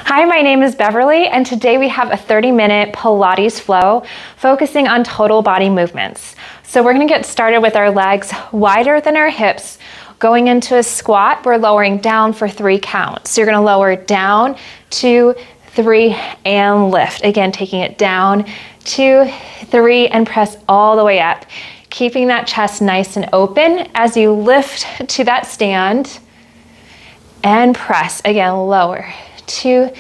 Hi, my name is Beverly, and today we have a 30-minute Pilates Flow focusing on total body movements. So we're going to get started with our legs wider than our hips. Going into a squat, we're lowering down for 3 counts. So you're going to lower down, 2, 3, and lift. Again, taking it down, 2, 3, and press all the way up. Keeping that chest nice and open as you lift to that stand and press. Again, lower. 2,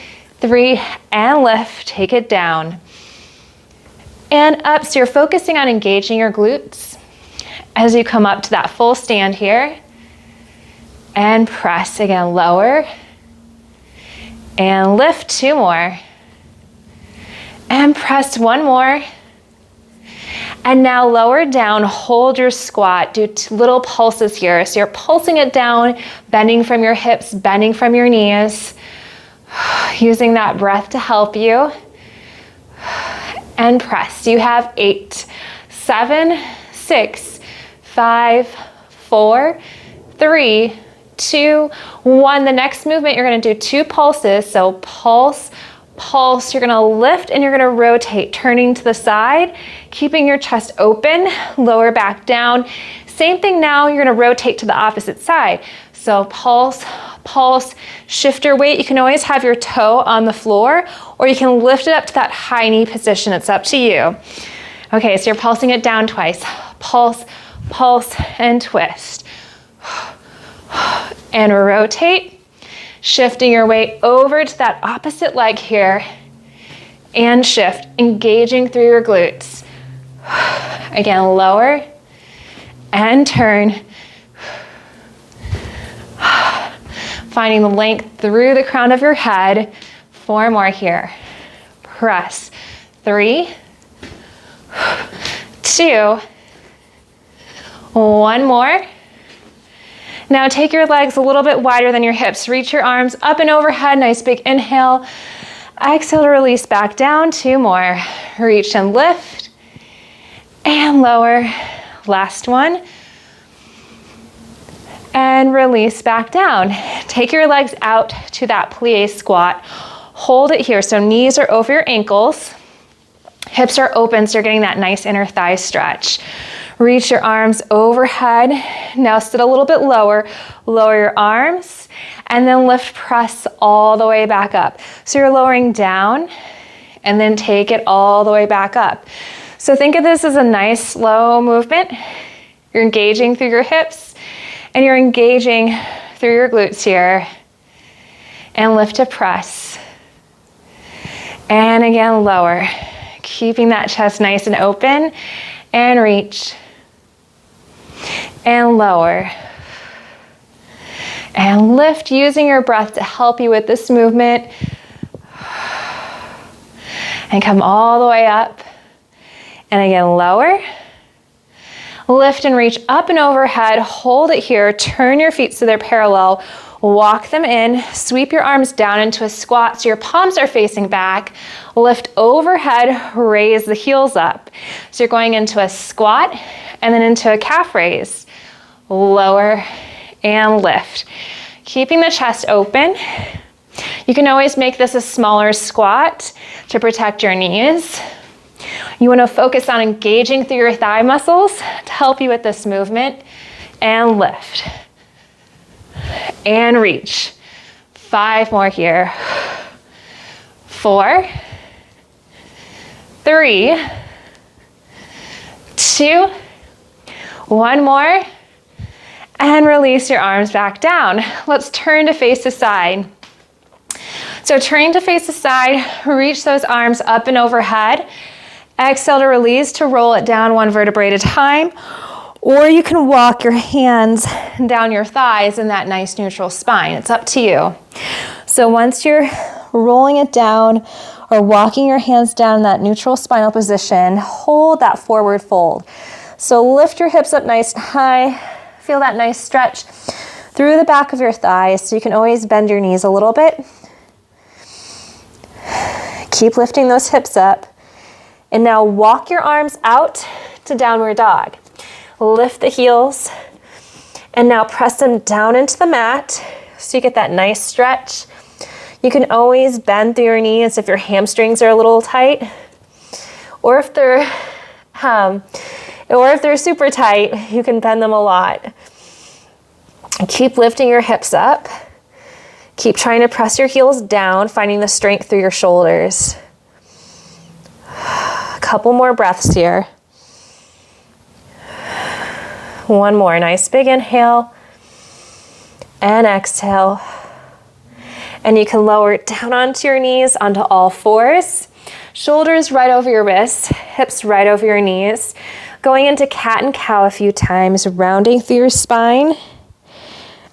3, and lift. Take it down and up. So you're focusing on engaging your glutes as you come up to that full stand here and press. Again, lower and lift. 2 more and press 1 more. And now lower down, hold your squat, do little pulses here. So you're pulsing it down, bending from your hips, bending from your knees. Using that breath to help you. And press. You have 8, 7, 6, 5, 4, 3, 2, 1. The next movement, you're going to do 2 pulses. So pulse, pulse. You're going to lift and you're going to rotate, turning to the side, keeping your chest open, lower back down. Same thing now, you're going to rotate to the opposite side. So pulse, pulse, shift your weight. You can always have your toe on the floor, or you can lift it up to that high knee position. It's up to you. Okay, so you're pulsing it down twice. Pulse, pulse, and twist. And rotate, shifting your weight over to that opposite leg here, and shift, engaging through your glutes. Again, lower, and turn. Finding the length through the crown of your head. 4 more here. Press. 3, 2, 1 more. Now take your legs a little bit wider than your hips. Reach your arms up and overhead. Nice big inhale. Exhale to release back down. 2 more. Reach and lift. And lower. Last one. And release back down. Take your legs out to that plie squat. Hold it here. So knees are over your ankles. Hips are open, so you're getting that nice inner thigh stretch. Reach your arms overhead. Now sit a little bit lower. Lower your arms and then lift, press all the way back up. So you're lowering down and then take it all the way back up. So think of this as a nice slow movement. You're engaging through your hips. And you're engaging through your glutes here. And lift to press. And again, lower. Keeping that chest nice and open. And reach. And lower. And lift, using your breath to help you with this movement. And come all the way up. And again, lower. Lift and reach up and overhead. Hold it here. Turn your feet so they're parallel. Walk them in. Sweep your arms down into a squat so your palms are facing back. Lift overhead. Raise the heels up. So you're going into a squat and then into a calf raise. Lower and lift. Keeping the chest open. You can always make this a smaller squat to protect your knees. You want to focus on engaging through your thigh muscles to help you with this movement. And lift. And reach. 5 more here. 4, 3, 2, 1 more. And release your arms back down. Let's turn to face the side. So turning to face the side, reach those arms up and overhead. Exhale to release, to roll it down 1 vertebrae at a time. Or you can walk your hands down your thighs in that nice neutral spine. It's up to you. So once you're rolling it down or walking your hands down in that neutral spinal position, hold that forward fold. So lift your hips up nice and high. Feel that nice stretch through the back of your thighs. So you can always bend your knees a little bit. Keep lifting those hips up. And now walk your arms out to downward dog. Lift the heels and now press them down into the mat so you get that nice stretch. You can always bend through your knees if your hamstrings are a little tight, or if they're super tight, you can bend them a lot. Keep lifting your hips up. Keep trying to press your heels down, finding the strength through your shoulders. A couple more breaths here. One more, nice big inhale and exhale. And you can lower it down onto your knees, onto all fours. Shoulders right over your wrists, hips right over your knees. Going into cat and cow a few times, rounding through your spine.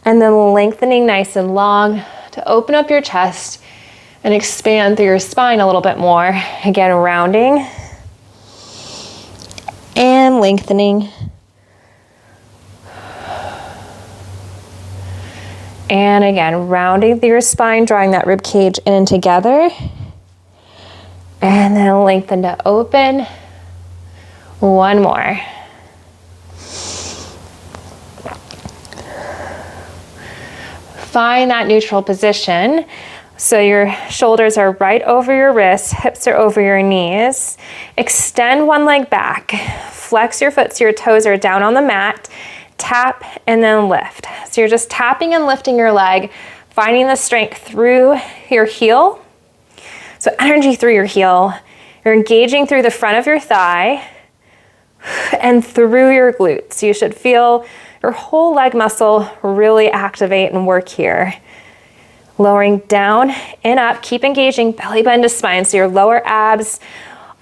And then lengthening nice and long to open up your chest and expand through your spine a little bit more. Again, rounding and lengthening. And again, rounding through your spine, drawing that rib cage in and together. And then lengthen to open. One more. Find that neutral position. So your shoulders are right over your wrists, hips are over your knees. Extend one leg back. Flex your foot so your toes are down on the mat. Tap and then lift. So you're just tapping and lifting your leg, finding the strength through your heel. So energy through your heel. You're engaging through the front of your thigh and through your glutes. So you should feel your whole leg muscle really activate and work here. Lowering down and up, keep engaging belly button to spine. So your lower abs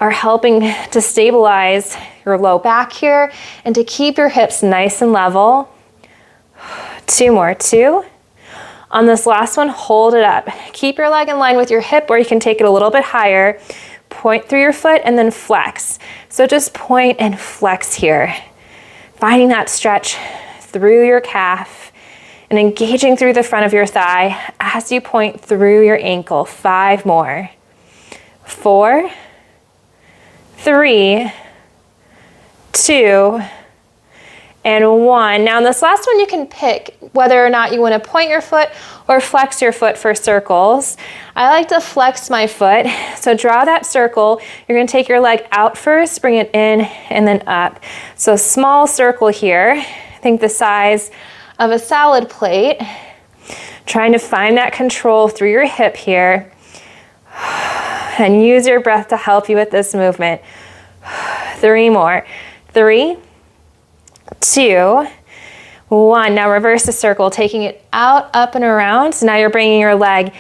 are helping to stabilize your low back here and to keep your hips nice and level. Two more, two. On this last one, hold it up. Keep your leg in line with your hip, or you can take it a little bit higher. Point through your foot and then flex. So just point and flex here. Finding that stretch through your calf and engaging through the front of your thigh as you point through your ankle. 5 more. 4, 3, 2, and 1. Now in this last one, you can pick whether or not you want to point your foot or flex your foot for circles. I like to flex my foot. So draw that circle. You're going to take your leg out first, bring it in, and then up. So small circle here. I think the size of a salad plate. Trying to find that control through your hip here. And use your breath to help you with this movement. 3 more. 3, 2, 1. Now reverse the circle, taking it out, up, and around. So now you're bringing your leg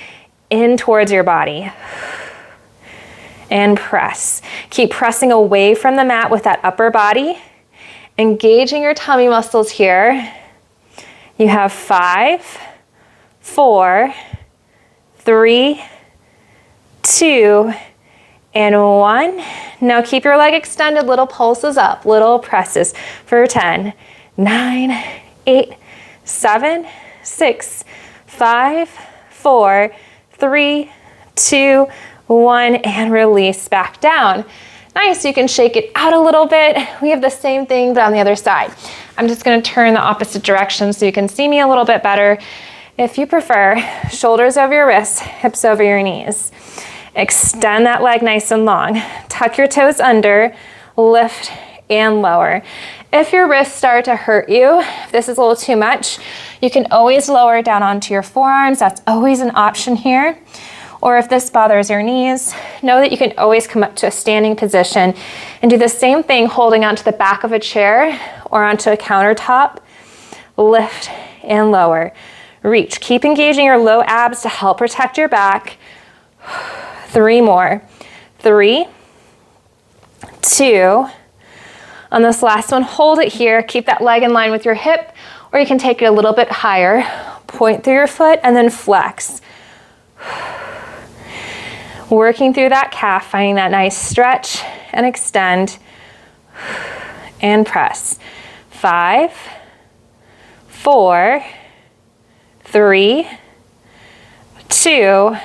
in towards your body. And press. Keep pressing away from the mat with that upper body. Engaging your tummy muscles here. You have 5, 4, 3, 2, and 1. Now keep your leg extended, little pulses up, little presses for 10, 9, 8, 7, 6, 5, 4, 3, 2, 1, and release back down. Nice, you can shake it out a little bit. We have the same thing, but on the other side. I'm just gonna turn the opposite direction so you can see me a little bit better. If you prefer, shoulders over your wrists, hips over your knees. Extend that leg nice and long. Tuck your toes under, lift and lower. If your wrists start to hurt you, if this is a little too much, you can always lower down onto your forearms. That's always an option here. Or if this bothers your knees, know that you can always come up to a standing position and do the same thing, holding onto the back of a chair or onto a countertop. Lift and lower. Reach. Keep engaging your low abs to help protect your back. 3 more. 3, 2. On this last one, hold it here. Keep that leg in line with your hip, or you can take it a little bit higher. Point through your foot and then flex. Working through that calf, finding that nice stretch and extend and press. 5, 4, 3, 2,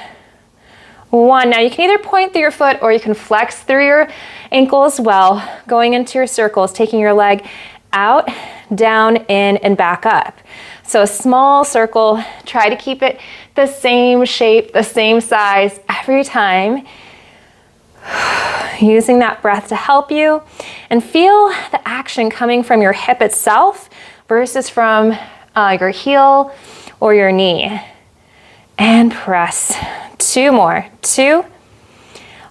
1. Now you can either point through your foot or you can flex through your ankle as well, going into your circles, taking your leg out, down, in, and back up. So a small circle, try to keep it the same shape, the same size every time. Using that breath to help you, and feel the action coming from your hip itself versus from your heel or your knee. And press. 2 more. 2.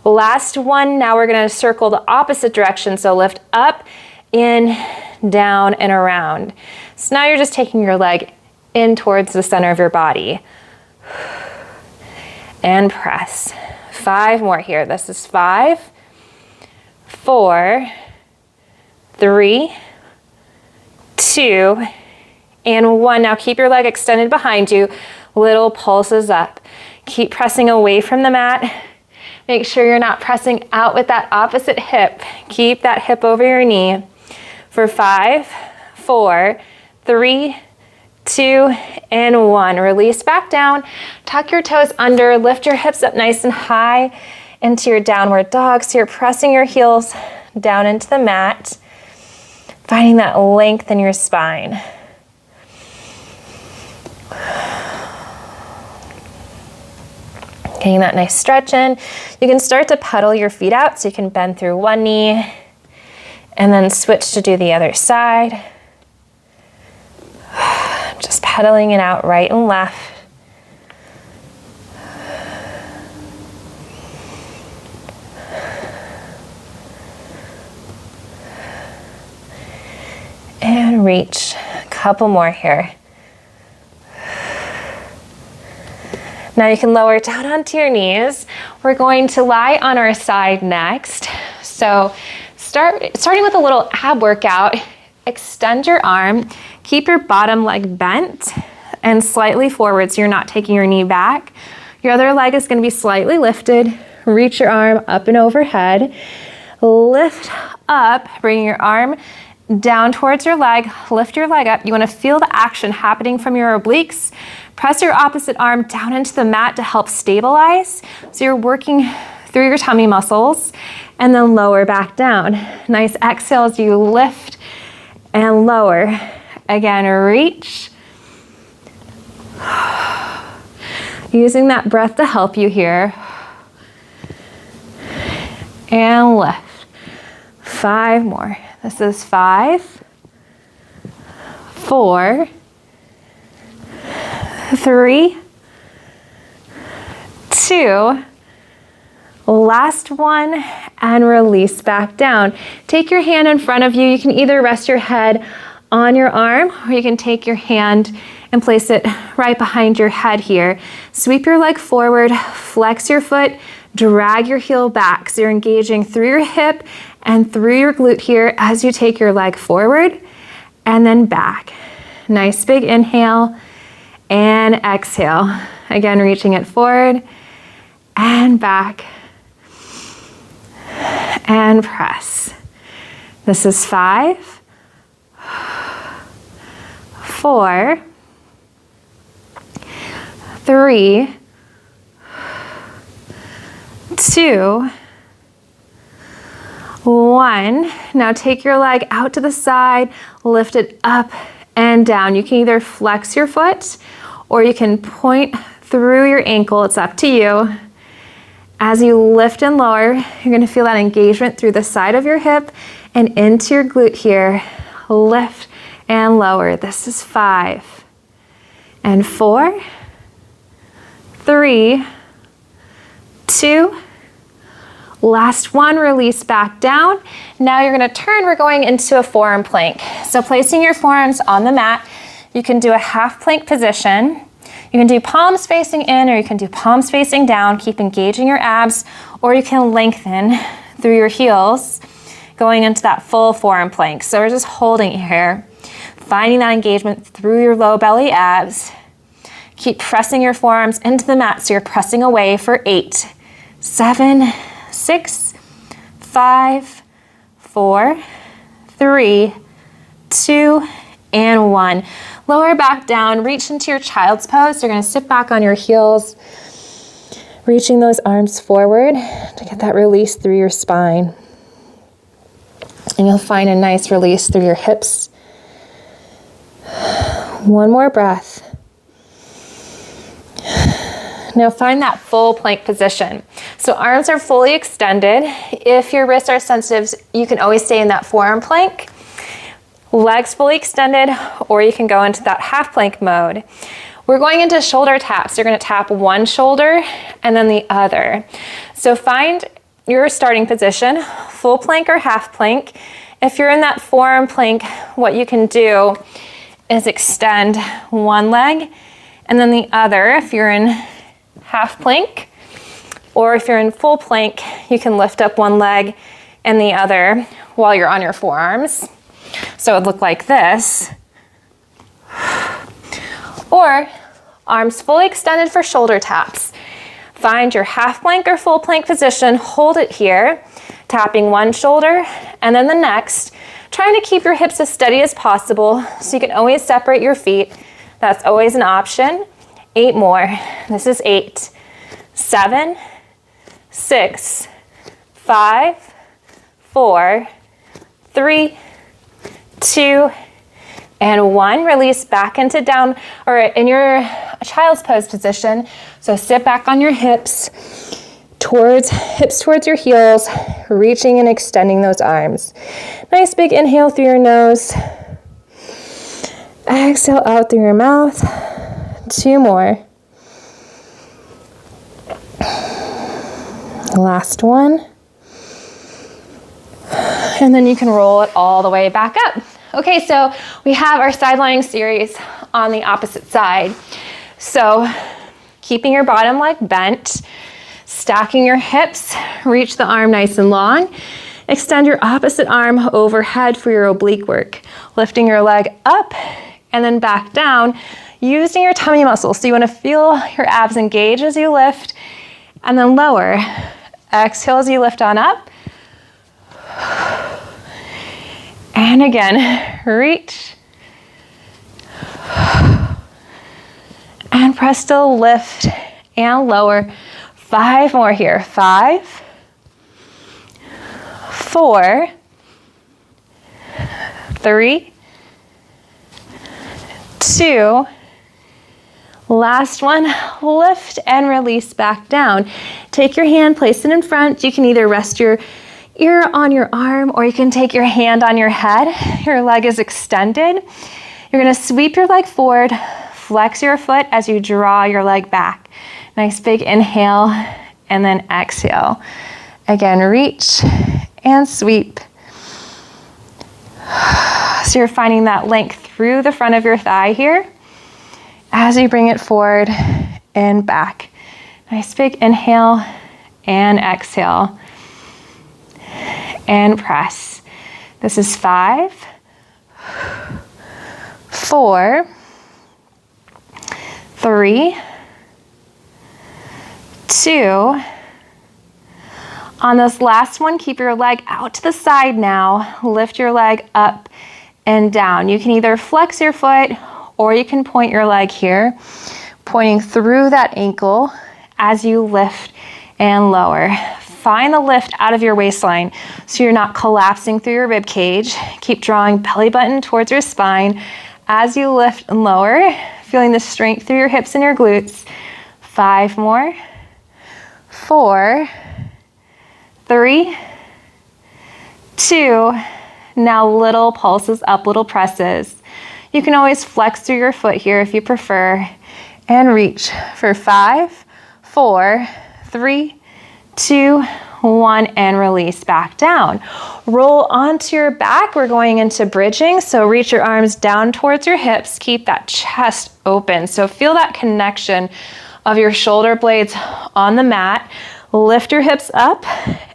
Last one. Now we're going to circle the opposite direction. So lift up, in, down, and around. So now you're just taking your leg in towards the center of your body. And press. 5 more here. This is 5, 4, 3, 2, and 1. Now keep your leg extended behind you. Little pulses up. Keep pressing away from the mat. Make sure you're not pressing out with that opposite hip. Keep that hip over your knee. For 5, 4, 3, 2, and 1. Release back down. Tuck your toes under. Lift your hips up nice and high into your downward dog. So you're pressing your heels down into the mat, finding that length in your spine. Getting that nice stretch in. You can start to pedal your feet out, so you can bend through one knee and then switch to do the other side. Just pedaling it out right and left. And reach. A couple more here. Now you can lower down onto your knees. We're going to lie on our side next. So starting with a little ab workout. Extend your arm. Keep your bottom leg bent and slightly forward so you're not taking your knee back. Your other leg is going to be slightly lifted. Reach your arm up and overhead. Lift up, bring your arm down towards your leg. Lift your leg up. You want to feel the action happening from your obliques. Press your opposite arm down into the mat to help stabilize. So you're working through your tummy muscles, and then lower back down. Nice exhale as you lift and lower. Again, reach. Using that breath to help you here. And lift. 5 more. This is 5, 4, 3, 2, last one, and release back down. Take your hand in front of you. You can either rest your head on your arm, or you can take your hand and place it right behind your head here. Sweep your leg forward, flex your foot, drag your heel back. So you're engaging through your hip and through your glute here as you take your leg forward and then back. Nice big inhale and exhale. Again, reaching it forward and back and press. This is 5, 4, 3, 2, 1. Now take your leg out to the side, lift it up and down. You can either flex your foot or you can point through your ankle. It's up to you. As you lift and lower, you're going to feel that engagement through the side of your hip and into your glute here. Lift and lower. This is 5 and 4, 3, 2, last one, release back down. Now you're going to turn. We're going into a forearm plank. So placing your forearms on the mat, you can do a half plank position. You can do palms facing in, or you can do palms facing down. Keep engaging your abs, or you can lengthen through your heels, going into that full forearm plank. So we're just holding here, finding that engagement through your low belly abs. Keep pressing your forearms into the mat, so you're pressing away for 8, 7, 6, 5, 4, 3, 2, and 1. Lower back down, reach into your child's pose. You're going to sit back on your heels, reaching those arms forward to get that release through your spine. And you'll find a nice release through your hips. One more breath. Now find that full plank position. So arms are fully extended. If your wrists are sensitive, you can always stay in that forearm plank. Legs fully extended, or you can go into that half plank mode. We're going into shoulder taps. You're going to tap one shoulder and then the other. So find your starting position, full plank or half plank. If you're in that forearm plank, what you can do is extend one leg and then the other. If you're in half plank, or if you're in full plank, you can lift up one leg and the other while you're on your forearms. So it would look like this. Or arms fully extended for shoulder taps. Find your half plank or full plank position, hold it here, tapping one shoulder and then the next, trying to keep your hips as steady as possible so you can always separate your feet. That's always an option. 8 more. This is 8, 7, 6, 5, 4, 3, 2, and 1. Release back into down, or in your child's pose position. So sit back on your hips towards your heels, reaching and extending those arms. Nice big inhale through your nose. Exhale out through your mouth. 2 more. Last one. And then you can roll it all the way back up. Okay, so we have our sidelining series on the opposite side. So keeping your bottom leg bent, stacking your hips, reach the arm nice and long. Extend your opposite arm overhead for your oblique work. Lifting your leg up and then back down, using your tummy muscles. So you want to feel your abs engage as you lift and then lower. Exhale as you lift on up. And again, reach. And press to lift and lower. 5 more here. 5, 4, 3, 2, last one, lift and release back down. Take your hand, place it in front. You can either rest your ear on your arm or you can take your hand on your head. Your leg is extended. You're gonna sweep your leg forward, flex your foot as you draw your leg back. Nice big inhale and then exhale. Again, reach and sweep. So you're finding that length through the front of your thigh here as you bring it forward and back. Nice big inhale and exhale. And press. This is 5, 4, 3, 2. On this last one, keep your leg out to the side now. Lift your leg up and down. You can either flex your foot or you can point your leg here, pointing through that ankle as you lift and lower. Find the lift out of your waistline so you're not collapsing through your rib cage. Keep drawing belly button towards your spine as you lift and lower, feeling the strength through your hips and your glutes. 5 more. 4, 3, 2. Now little pulses up, little presses. You can always flex through your foot here if you prefer and reach for 5, 4, 3, 2, 1, and release back down. Roll onto your back. We're going into bridging. So reach your arms down towards your hips. Keep that chest open. So feel that connection of your shoulder blades on the mat. Lift your hips up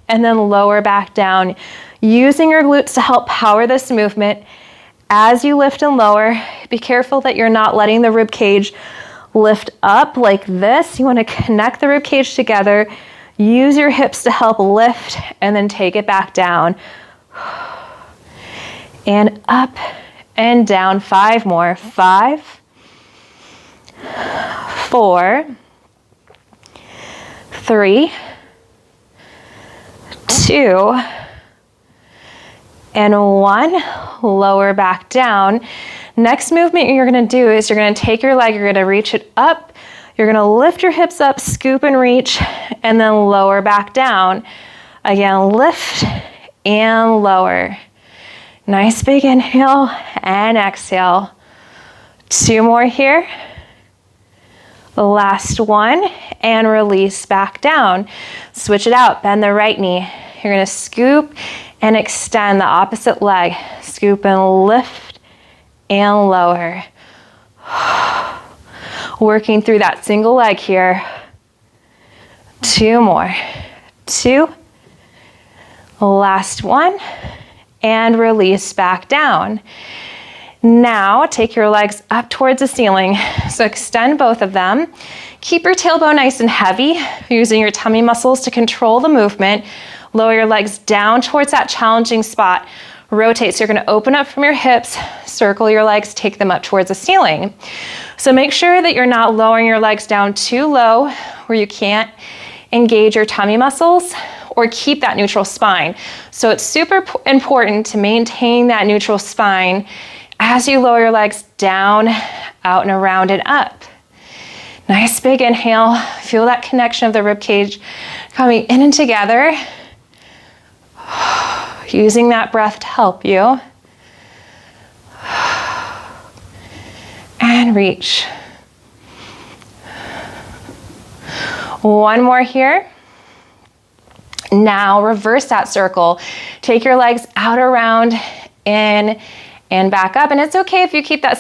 and then lower back down. Using your glutes to help power this movement. As you lift and lower, be careful that you're not letting the rib cage lift up like this. You want to connect the rib cage together. Use your hips to help lift and then take it back down. And up and down. 5 more. 5, 4, 3, 2, and 1. Lower back down. Next movement you're going to do is you're going to take your leg, you're going to reach it up. You're gonna lift your hips up, scoop and reach, and then lower back down. Again, lift and lower. Nice big inhale and exhale. 2 more here. The last one, and release back down. Switch it out, bend the right knee. You're gonna scoop and extend the opposite leg. Scoop and lift and lower. Working through that single leg here. 2 more. 2. Last one, and release back down. Now take your legs up towards the ceiling. So extend both of them. Keep your tailbone nice and heavy, using your tummy muscles to control the movement. Lower your legs down towards that challenging spot. Rotate, so you're gonna open up from your hips, circle your legs, take them up towards the ceiling. So make sure that you're not lowering your legs down too low where you can't engage your tummy muscles, or keep that neutral spine. So it's super important to maintain that neutral spine as you lower your legs down, out and around and up. Nice big inhale. Feel that connection of the rib cage coming in and together. Using that breath to help you. And reach. One more here. Now reverse that circle. Take your legs out, around, in, and back up. And it's okay if you keep that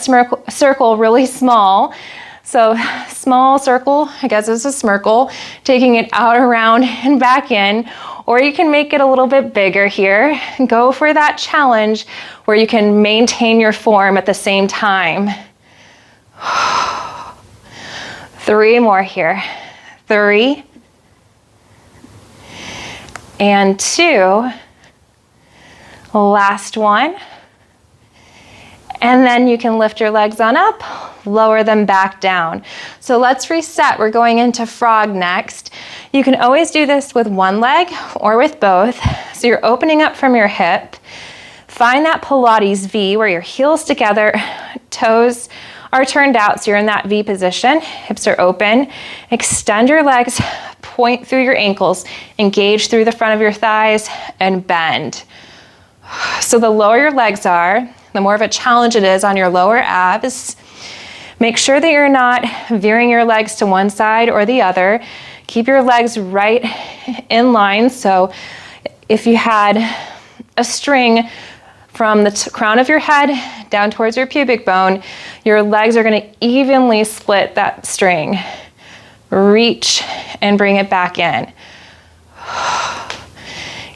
circle really small. So small circle, I guess it's a smirkle, taking it out, around, and back in. Or you can make it a little bit bigger here. Go for that challenge where you can maintain your form at the same time. 3 more here. 3. And 2. Last one. And then you can lift your legs on up, lower them back down. So let's reset. We're going into frog next. You can always do this with one leg or with both. So you're opening up from your hip. Find that Pilates V where your heels together, toes are turned out, so you're in that V position. Hips are open. Extend your legs, point through your ankles, engage through the front of your thighs, and bend. So the lower your legs are, the more of a challenge it is on your lower abs. Make sure that you're not veering your legs to one side or the other. Keep your legs right in line. So if you had a string from the crown of your head down towards your pubic bone, your legs are going to evenly split that string. Reach and bring it back in.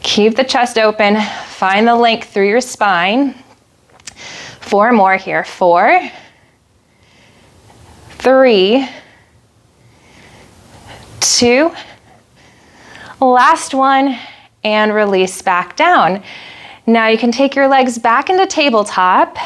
Keep the chest open. Find the length through your spine. 4 more here. 4, 3, 2, last one, and release back down. Now you can take your legs back into tabletop,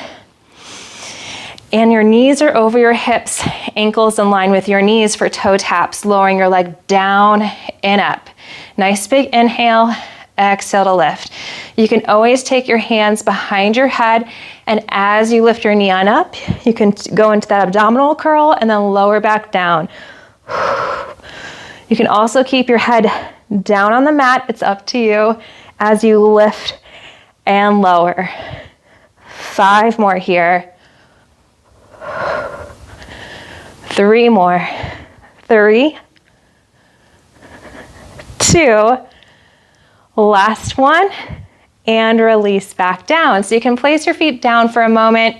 and your knees are over your hips, ankles in line with your knees for toe taps, lowering your leg down and up. Nice big inhale, exhale to lift. You can always take your hands behind your head, and as you lift your knee on up, you can go into that abdominal curl and then lower back down. You can also keep your head down on the mat. It's up to you as you lift and lower. 5 more here. 3 more. 3, 2, last one, and release back down. So you can place your feet down for a moment.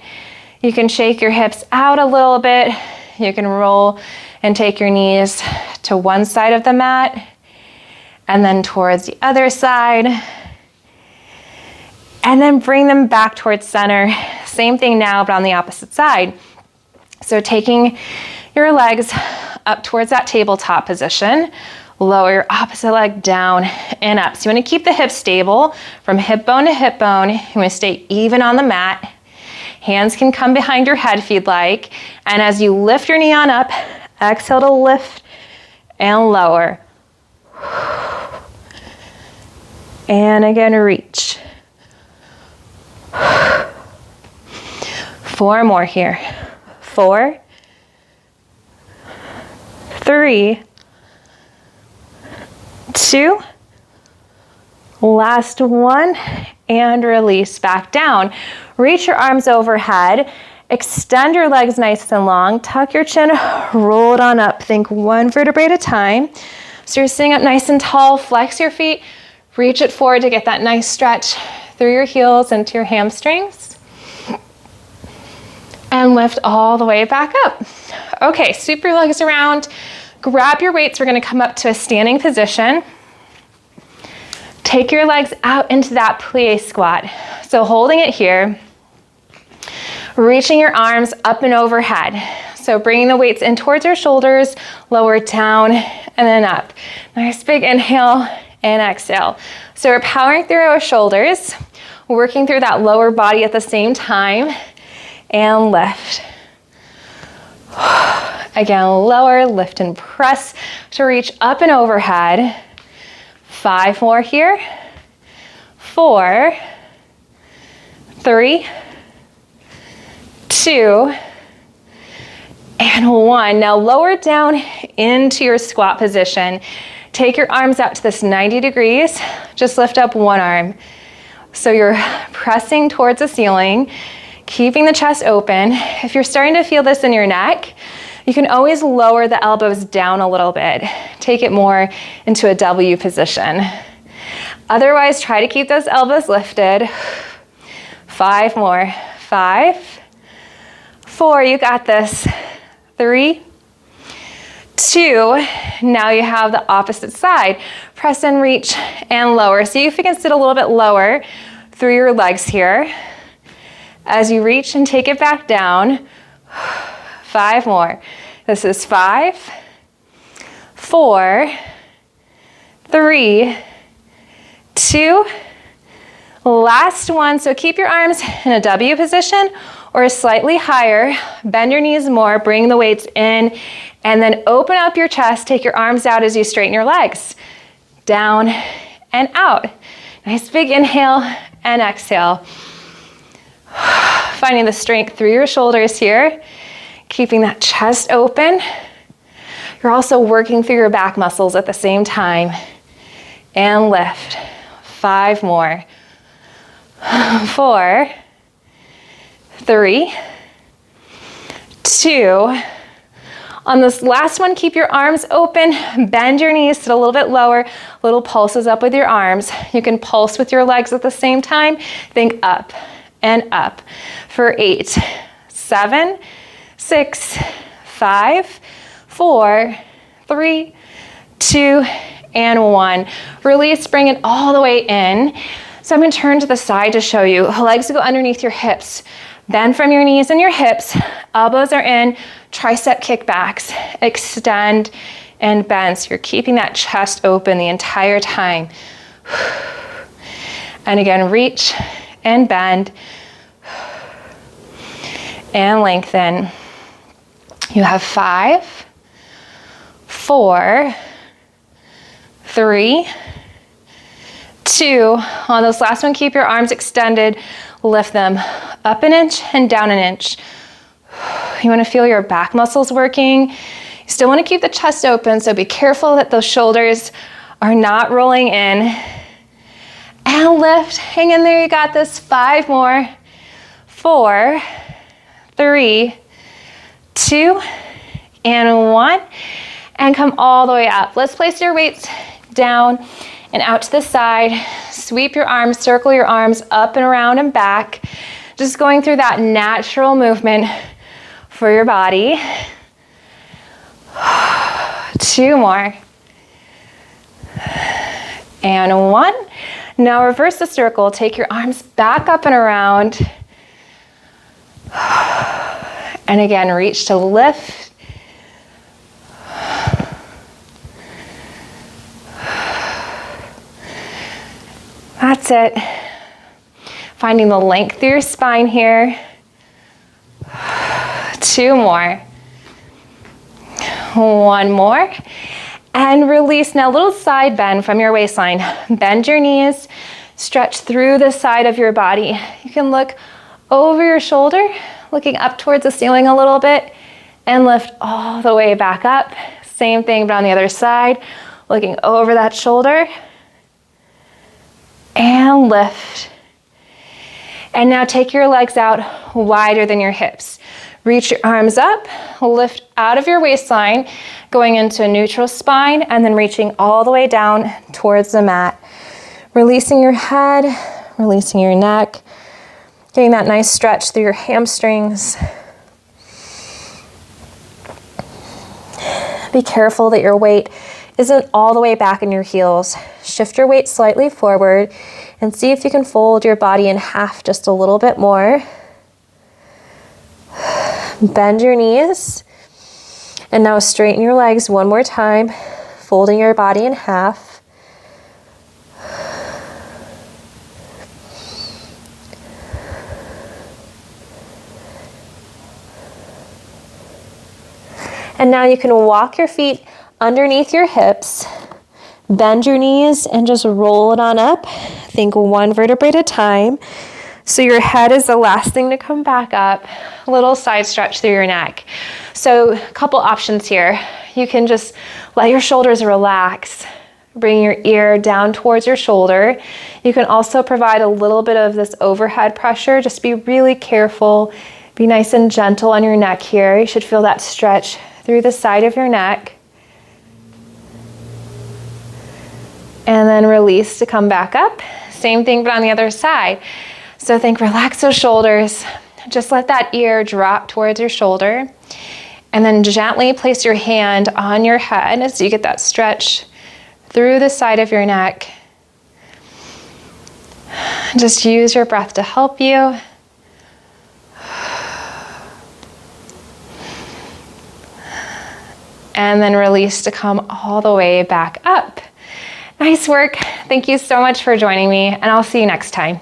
You can shake your hips out a little bit. You can roll and take your knees to one side of the mat and then towards the other side. And then bring them back towards center. Same thing now, but on the opposite side. So taking your legs up towards that tabletop position, lower your opposite leg down and up. So you want to keep the hips stable from hip bone to hip bone. You want to stay even on the mat. Hands can come behind your head if you'd like. And as you lift your knee on up, exhale to lift and lower. And again, reach. 4 more here. 4, 3, 2, last one, and release back down. Reach your arms overhead, extend your legs nice and long, tuck your chin, roll it on up. Think one vertebrae at a time. So you're sitting up nice and tall, flex your feet, reach it forward to get that nice stretch through your heels into your hamstrings. And lift all the way back up. Okay, sweep your legs around, grab your weights. We're gonna come up to a standing position. Take your legs out into that plie squat. So holding it here, reaching your arms up and overhead. So bringing the weights in towards your shoulders, lower down, and then up. Nice big inhale and exhale. So we're powering through our shoulders, working through that lower body at the same time, and lift. Again, lower, lift and press to reach up and overhead. 5 more here. 4, 3, 2, and 1. Now lower down into your squat position. Take your arms out to this 90 degrees. Just lift up one arm. So you're pressing towards the ceiling, keeping the chest open. If you're starting to feel this in your neck, you can always lower the elbows down a little bit. Take it more into a W position. Otherwise, try to keep those elbows lifted. 5 more. 5, 4, you got this. 3, 2, now you have the opposite side. Press and reach and lower. See if you can sit a little bit lower through your legs here. As you reach and take it back down. 5 more. This is 5, 4, 3, 2, last one. So keep your arms in a W position or slightly higher. Bend your knees more, bring the weights in, and then open up your chest. Take your arms out as you straighten your legs. Down and out. Nice big inhale and exhale. Finding the strength through your shoulders here. Keeping that chest open. You're also working through your back muscles at the same time. And lift. 5 more. 4, 3, 2. On this last one, keep your arms open, bend your knees, sit a little bit lower, little pulses up with your arms. You can pulse with your legs at the same time. Think up and up for 8, 7, 6, 5, 4, 3, 2, and 1. Release, bring it all the way in. So I'm gonna turn to the side to show you. Legs go underneath your hips. Bend from your knees and your hips. Elbows are in, tricep kickbacks. Extend and bend. So you're keeping that chest open the entire time. And again, reach and bend. And lengthen. You have 5, 4, 3, 2. On this last one, keep your arms extended. Lift them up an inch and down an inch. You want to feel your back muscles working. You still want to keep the chest open, so be careful that those shoulders are not rolling in. And lift. Hang in there. You got this. 5 more. 4, 3, 2, and 1. And come all the way up. Let's place your weights down and out to the side. Sweep your arms, circle your arms up and around and back. Just going through that natural movement for your body. 2 more. And 1. Now reverse the circle. Take your arms back up and around. And again, reach to lift. That's it. Finding the length through your spine here. 2 more. 1 more. And release. Now a little side bend from your waistline. Bend your knees. Stretch through the side of your body. You can look over your shoulder, looking up towards the ceiling a little bit, and lift all the way back up. Same thing, but on the other side, looking over that shoulder. And lift. And now take your legs out wider than your hips. Reach your arms up, lift out of your waistline, going into a neutral spine, and then reaching all the way down towards the mat. Releasing your head, releasing your neck, getting that nice stretch through your hamstrings. Be careful that your weight isn't all the way back in your heels. Shift your weight slightly forward and see if you can fold your body in half just a little bit more. Bend your knees. And now straighten your legs one more time, folding your body in half. And now you can walk your feet underneath your hips, bend your knees, and just roll it on up. Think one vertebrae at a time. So your head is the last thing to come back up. A little side stretch through your neck. So a couple options here. You can just let your shoulders relax. Bring your ear down towards your shoulder. You can also provide a little bit of this overhead pressure. Just be really careful. Be nice and gentle on your neck here. You should feel that stretch through the side of your neck. And then release to come back up. Same thing, but on the other side. So think, relax those shoulders. Just let that ear drop towards your shoulder. And then gently place your hand on your head as you get that stretch through the side of your neck. Just use your breath to help you. And then release to come all the way back up. Nice work. Thank you so much for joining me, and I'll see you next time.